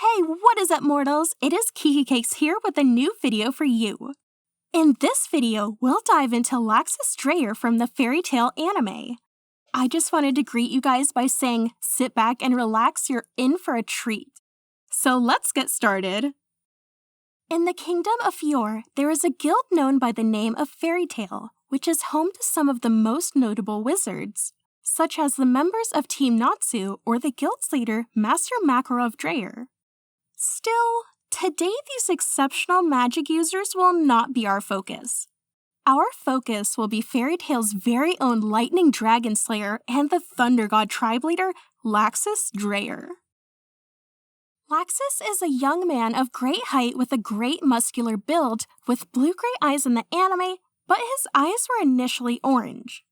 Hey, what is up, mortals? It is Kiki Cakes here with a new video for you. In this video, we'll dive into Laxus from the fairy tale anime. I just wanted to greet you guys by saying, sit back and relax, you're in for a treat. So let's get started. In the kingdom of Fior, there is a guild known by the name of Fairy Tale, which is home to some of the most notable wizards, such as the members of Team Natsu or the guild's leader, Master Makarov Dreyer. Still, today these exceptional magic users will not be our focus. Our focus will be Fairy Tale's very own Lightning Dragon Slayer and the Thunder God tribe leader, Laxus Dreyer. Laxus is a young man of great height with a great muscular build, with blue-gray eyes in the anime, but his eyes were initially orange.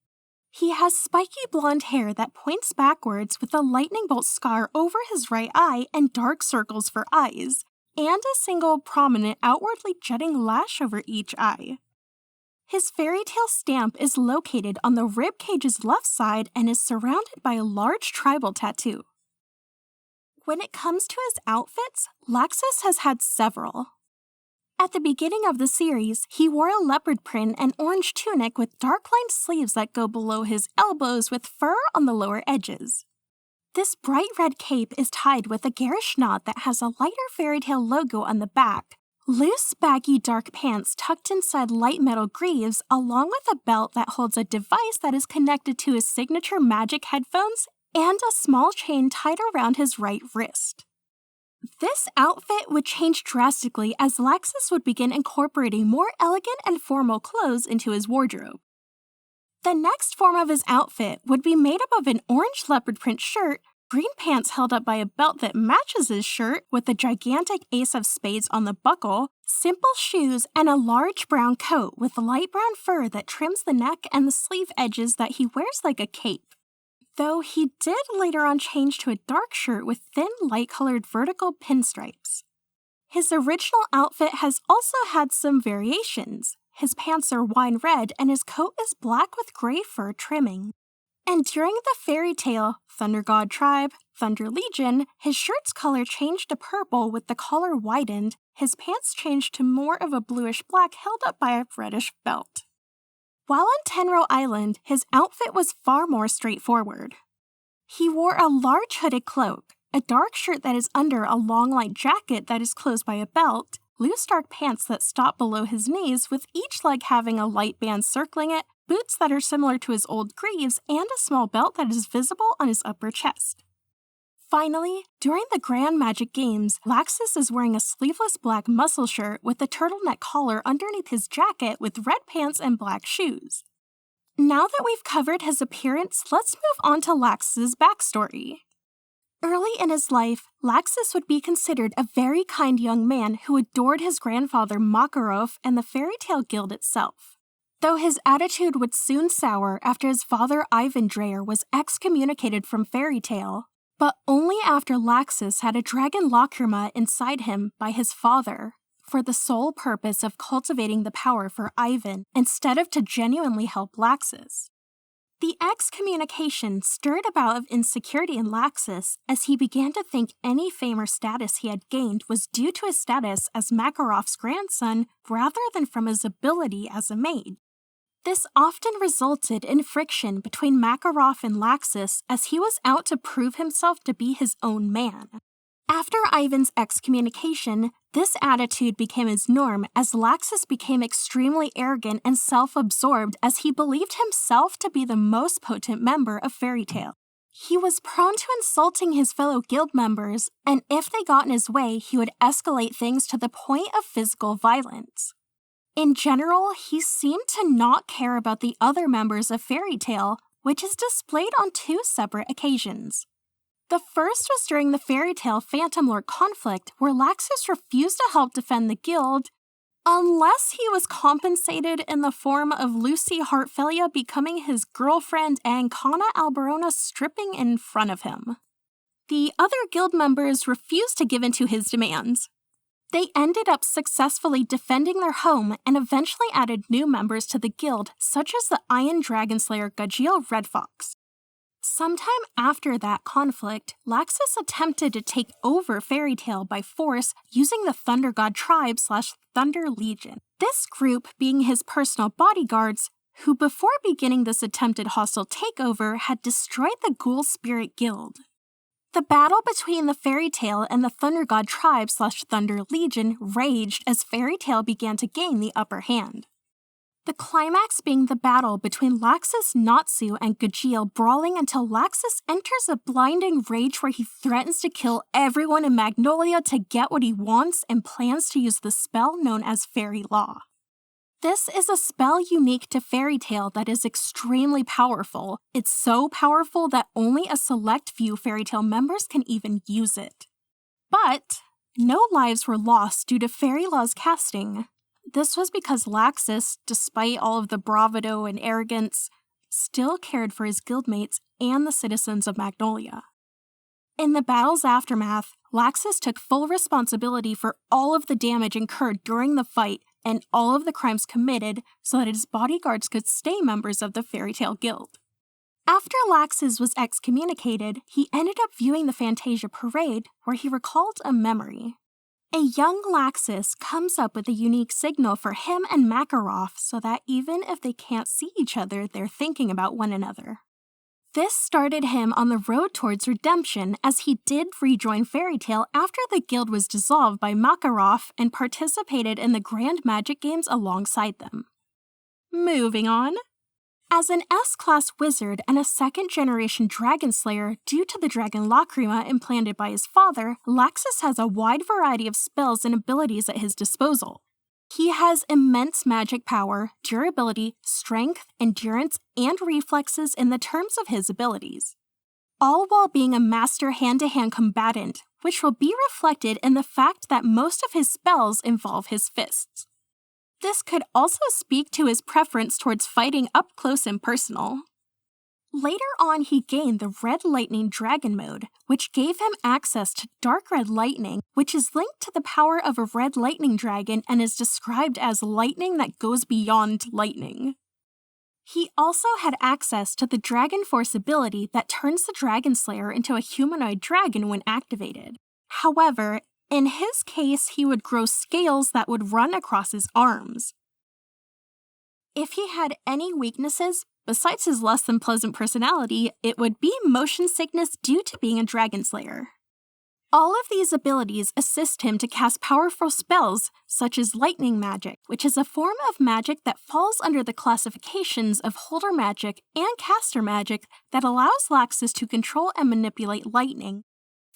He has spiky blonde hair that points backwards with a lightning bolt scar over his right eye and dark circles for eyes, and a single prominent outwardly jutting lash over each eye. His fairy tale stamp is located on the rib cage's left side and is surrounded by a large tribal tattoo. When it comes to his outfits, Laxus has had several. At the beginning of the series, he wore a leopard print and orange tunic with dark-lined sleeves that go below his elbows with fur on the lower edges. This bright red cape is tied with a garish knot that has a lighter fairy tale logo on the back, loose, baggy dark pants tucked inside light metal greaves, along with a belt that holds a device that is connected to his signature magic headphones, and a small chain tied around his right wrist. This outfit would change drastically as Laxus would begin incorporating more elegant and formal clothes into his wardrobe. The next form of his outfit would be made up of an orange leopard print shirt, green pants held up by a belt that matches his shirt with a gigantic ace of spades on the buckle, simple shoes, and a large brown coat with light brown fur that trims the neck and the sleeve edges that he wears like a cape. Though he did later on change to a dark shirt with thin, light-colored vertical pinstripes. His original outfit has also had some variations. His pants are wine red and his coat is black with gray fur trimming. And during the fairy tale Thunder God Tribe, Thunder Legion, his shirt's color changed to purple with the collar widened, his pants changed to more of a bluish-black held up by a reddish belt. While on Tenro Island, his outfit was far more straightforward. He wore a large hooded cloak, a dark shirt that is under a long light jacket that is closed by a belt, loose dark pants that stop below his knees with each leg having a light band circling it, boots that are similar to his old greaves, and a small belt that is visible on his upper chest. Finally, during the Grand Magic Games, Laxus is wearing a sleeveless black muscle shirt with a turtleneck collar underneath his jacket with red pants and black shoes. Now that we've covered his appearance, let's move on to Laxus's backstory. Early in his life, Laxus would be considered a very kind young man who adored his grandfather Makarov and the Fairy Tale Guild itself. Though his attitude would soon sour after his father Ivan Dreyer was excommunicated from Fairy Tale, but only after Laxus had a dragon lacrima inside him by his father, for the sole purpose of cultivating the power for Ivan instead of to genuinely help Laxus. The excommunication stirred about of insecurity in Laxus as he began to think any fame or status he had gained was due to his status as Makarov's grandson rather than from his ability as a maid. This often resulted in friction between Makarov and Laxus as he was out to prove himself to be his own man. After Ivan's excommunication, this attitude became his norm as Laxus became extremely arrogant and self-absorbed as he believed himself to be the most potent member of Fairy Tale. He was prone to insulting his fellow guild members, and if they got in his way, he would escalate things to the point of physical violence. In general, he seemed to not care about the other members of Fairy Tale, which is displayed on two separate occasions. The first was during the Fairy Tale Phantom Lord conflict, where Laxus refused to help defend the guild, unless he was compensated in the form of Lucy Heartfelia becoming his girlfriend and Kana Alberona stripping in front of him. The other guild members refused to give in to his demands. They ended up successfully defending their home and eventually added new members to the guild, such as the Iron Dragon Slayer Gajiel Red Fox. Sometime after that conflict, Laxus attempted to take over Fairy Tail by force using the Thunder God Tribe/Thunder Legion. This group being his personal bodyguards, who before beginning this attempted hostile takeover had destroyed the Ghoul Spirit Guild. The battle between the Fairy Tail and the Thunder God Tribe/Thunder Legion raged as Fairy Tail began to gain the upper hand. The climax being the battle between Laxus, Natsu, and Gajiel brawling until Laxus enters a blinding rage where he threatens to kill everyone in Magnolia to get what he wants and plans to use the spell known as Fairy Law. This is a spell unique to Fairy Tail that is extremely powerful. It's so powerful that only a select few Fairy Tail members can even use it. But no lives were lost due to Fairy Law's casting. This was because Laxus, despite all of the bravado and arrogance, still cared for his guildmates and the citizens of Magnolia. In the battle's aftermath, Laxus took full responsibility for all of the damage incurred during the fight and all of the crimes committed so that his bodyguards could stay members of the Fairy Tail Guild. After Laxus was excommunicated, he ended up viewing the Fantasia Parade where he recalled a memory. A young Laxus comes up with a unique signal for him and Makarov so that even if they can't see each other, they're thinking about one another. This started him on the road towards redemption as he did rejoin Fairy Tail after the guild was dissolved by Makarov and participated in the Grand Magic Games alongside them. Moving on. As an S-class wizard and a second-generation dragon slayer due to the dragon Lacrima implanted by his father, Laxus has a wide variety of spells and abilities at his disposal. He has immense magic power, durability, strength, endurance, and reflexes in the terms of his abilities, all while being a master hand-to-hand combatant, which will be reflected in the fact that most of his spells involve his fists. This could also speak to his preference towards fighting up close and personal. Later on, he gained the Red Lightning Dragon mode, which gave him access to Dark Red Lightning, which is linked to the power of a Red Lightning Dragon and is described as lightning that goes beyond lightning. He also had access to the Dragon Force ability that turns the Dragon Slayer into a humanoid dragon when activated. However, in his case, he would grow scales that would run across his arms. If he had any weaknesses, besides his less than pleasant personality, it would be motion sickness due to being a dragon slayer. All of these abilities assist him to cast powerful spells, such as lightning magic, which is a form of magic that falls under the classifications of holder magic and caster magic that allows Laxus to control and manipulate lightning.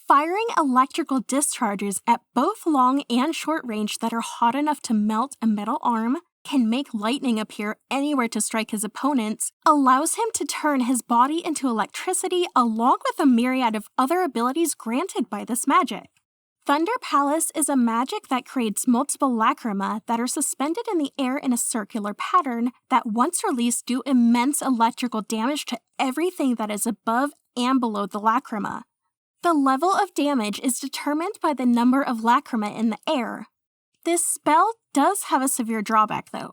Firing electrical discharges at both long and short range that are hot enough to melt a metal arm, can make lightning appear anywhere to strike his opponents, allows him to turn his body into electricity along with a myriad of other abilities granted by this magic. Thunder Palace is a magic that creates multiple lacrima that are suspended in the air in a circular pattern that once released do immense electrical damage to everything that is above and below the lacrima. The level of damage is determined by the number of lacrima in the air. This spell does have a severe drawback though.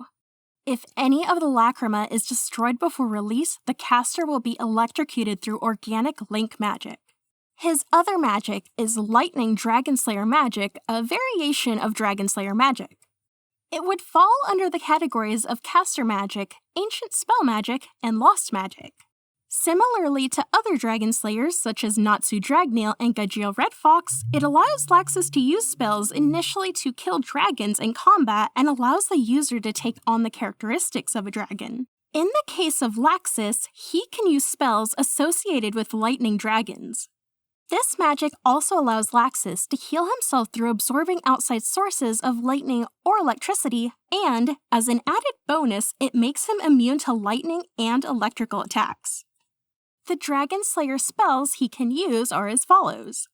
If any of the lacrima is destroyed before release, the caster will be electrocuted through organic link magic. His other magic is Lightning Dragon Slayer magic, a variation of Dragon Slayer magic. It would fall under the categories of caster magic, ancient spell magic, and lost magic. Similarly to other dragon slayers such as Natsu Dragnail and Gajiel Red Fox, it allows Laxus to use spells initially to kill dragons in combat and allows the user to take on the characteristics of a dragon. In the case of Laxus, he can use spells associated with lightning dragons. This magic also allows Laxus to heal himself through absorbing outside sources of lightning or electricity, and, as an added bonus, it makes him immune to lightning and electrical attacks. The Dragon Slayer spells he can use are as follows.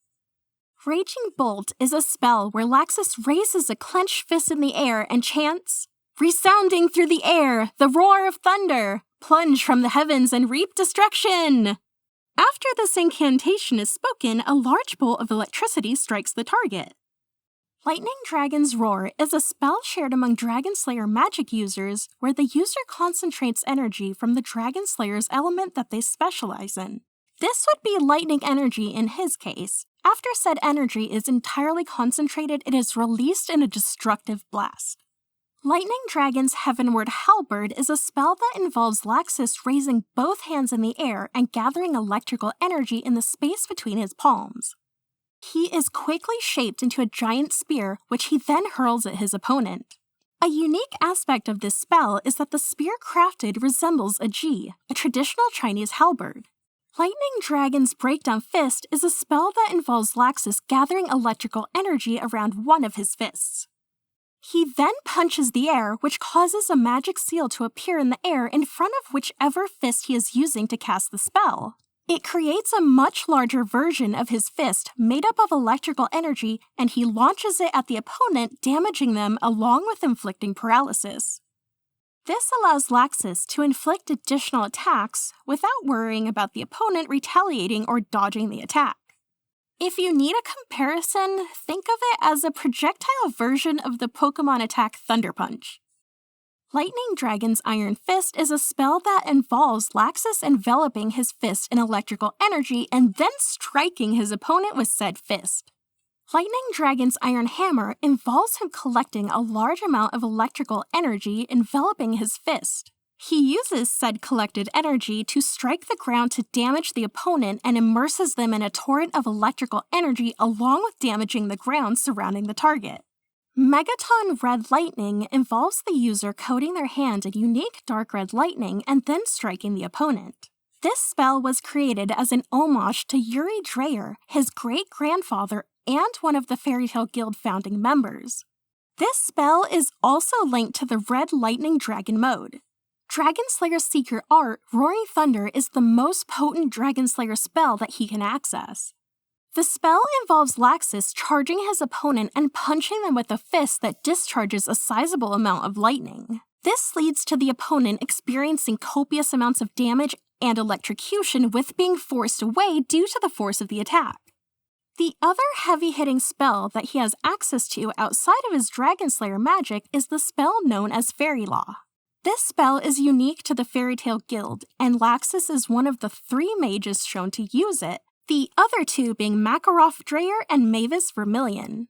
Raging Bolt is a spell where Laxus raises a clenched fist in the air and chants, "Resounding through the air, the roar of thunder! Plunge from the heavens and reap destruction!" After this incantation is spoken, a large bolt of electricity strikes the target. Lightning Dragon's Roar is a spell shared among Dragon Slayer magic users where the user concentrates energy from the Dragon Slayer's element that they specialize in. This would be lightning energy in his case. After said energy is entirely concentrated, it is released in a destructive blast. Lightning Dragon's Heavenward Halberd is a spell that involves Laxus raising both hands in the air and gathering electrical energy in the space between his palms. He is quickly shaped into a giant spear, which he then hurls at his opponent. A unique aspect of this spell is that the spear crafted resembles a ji, a traditional Chinese halberd. Lightning Dragon's Breakdown Fist is a spell that involves Laxus gathering electrical energy around one of his fists. He then punches the air, which causes a magic seal to appear in the air in front of whichever fist he is using to cast the spell. It creates a much larger version of his fist made up of electrical energy, and he launches it at the opponent, damaging them along with inflicting paralysis. This allows Laxus to inflict additional attacks without worrying about the opponent retaliating or dodging the attack. If you need a comparison, think of it as a projectile version of the Pokemon attack Thunder Punch. Lightning Dragon's Iron Fist is a spell that involves Laxus enveloping his fist in electrical energy and then striking his opponent with said fist. Lightning Dragon's Iron Hammer involves him collecting a large amount of electrical energy enveloping his fist. He uses said collected energy to strike the ground to damage the opponent and immerses them in a torrent of electrical energy along with damaging the ground surrounding the target. Megaton Red Lightning involves the user coating their hand in unique dark red lightning and then striking the opponent. This spell was created as an homage to Yuri Dreyer, his great-grandfather and one of the Fairy Tale Guild founding members. This spell is also linked to the Red Lightning Dragon mode. Dragon Slayer's secret art, Roaring Thunder, is the most potent Dragon Slayer spell that he can access. The spell involves Laxus charging his opponent and punching them with a fist that discharges a sizable amount of lightning. This leads to the opponent experiencing copious amounts of damage and electrocution with being forced away due to the force of the attack. The other heavy-hitting spell that he has access to outside of his Dragon Slayer magic is the spell known as Fairy Law. This spell is unique to the Fairy Tale Guild, and Laxus is one of the 3 mages shown to use it, the other 2 being Makarov Dreyer and Mavis Vermilion.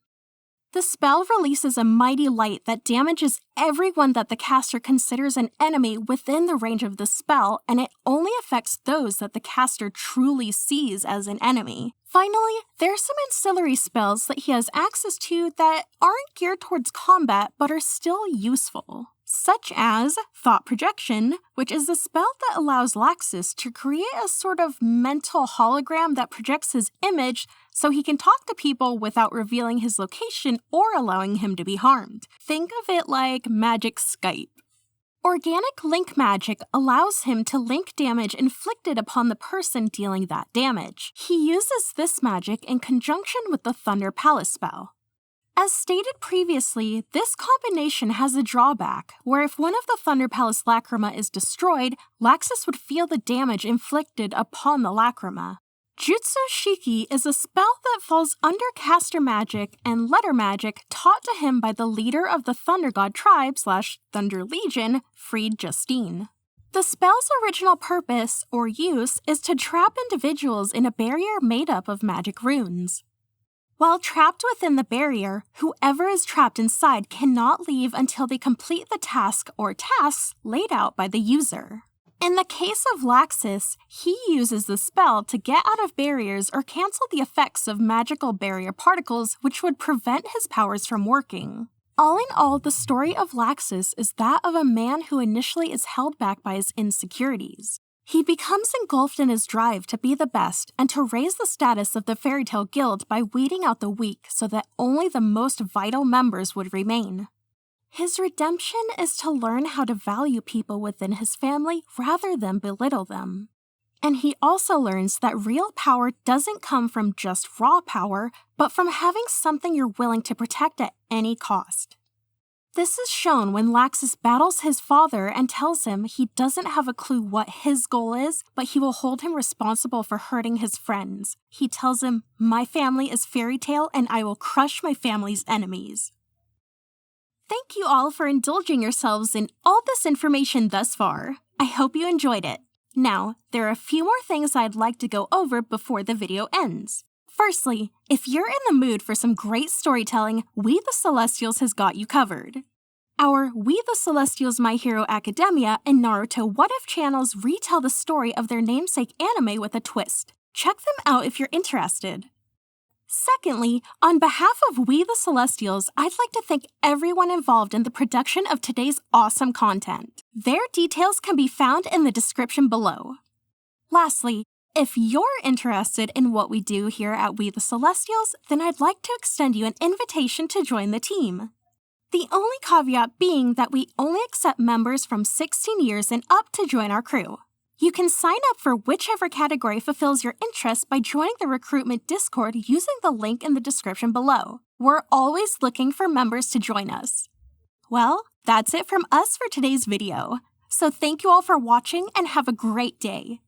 The spell releases a mighty light that damages everyone that the caster considers an enemy within the range of the spell, and it only affects those that the caster truly sees as an enemy. Finally, there are some ancillary spells that he has access to that aren't geared towards combat but are still useful, such as Thought Projection, which is a spell that allows Laxus to create a sort of mental hologram that projects his image so he can talk to people without revealing his location or allowing him to be harmed. Think of it like Magic Skype. Organic Link Magic allows him to link damage inflicted upon the person dealing that damage. He uses this magic in conjunction with the Thunder Palace spell. As stated previously, this combination has a drawback, where if one of the Thunder Palace Lacrima is destroyed, Laxus would feel the damage inflicted upon the Lacrima. Jutsu Shiki is a spell that falls under caster magic and letter magic taught to him by the leader of the Thunder God tribe / Thunder Legion, Freed Justine. The spell's original purpose, or use, is to trap individuals in a barrier made up of magic runes. While trapped within the barrier, whoever is trapped inside cannot leave until they complete the task or tasks laid out by the user. In the case of Laxus, he uses the spell to get out of barriers or cancel the effects of magical barrier particles, which would prevent his powers from working. All in all, the story of Laxus is that of a man who initially is held back by his insecurities. He becomes engulfed in his drive to be the best and to raise the status of the Fairy Tale Guild by weeding out the weak so that only the most vital members would remain. His redemption is to learn how to value people within his family rather than belittle them. And he also learns that real power doesn't come from just raw power, but from having something you're willing to protect at any cost. This is shown when Laxus battles his father and tells him he doesn't have a clue what his goal is, but he will hold him responsible for hurting his friends. He tells him, "My family is Fairy Tale and I will crush my family's enemies." Thank you all for indulging yourselves in all this information thus far. I hope you enjoyed it. Now, there are a few more things I'd like to go over before the video ends. Firstly, if you're in the mood for some great storytelling, We the Celestials has got you covered. Our We the Celestials My Hero Academia and Naruto What If channels retell the story of their namesake anime with a twist. Check them out if you're interested. Secondly, on behalf of We the Celestials, I'd like to thank everyone involved in the production of today's awesome content. Their details can be found in the description below. Lastly, if you're interested in what we do here at We the Celestials, then I'd like to extend you an invitation to join the team. The only caveat being that we only accept members from 16 years and up to join our crew. You can sign up for whichever category fulfills your interest by joining the recruitment Discord using the link in the description below. We're always looking for members to join us. Well, that's it from us for today's video. So thank you all for watching and have a great day.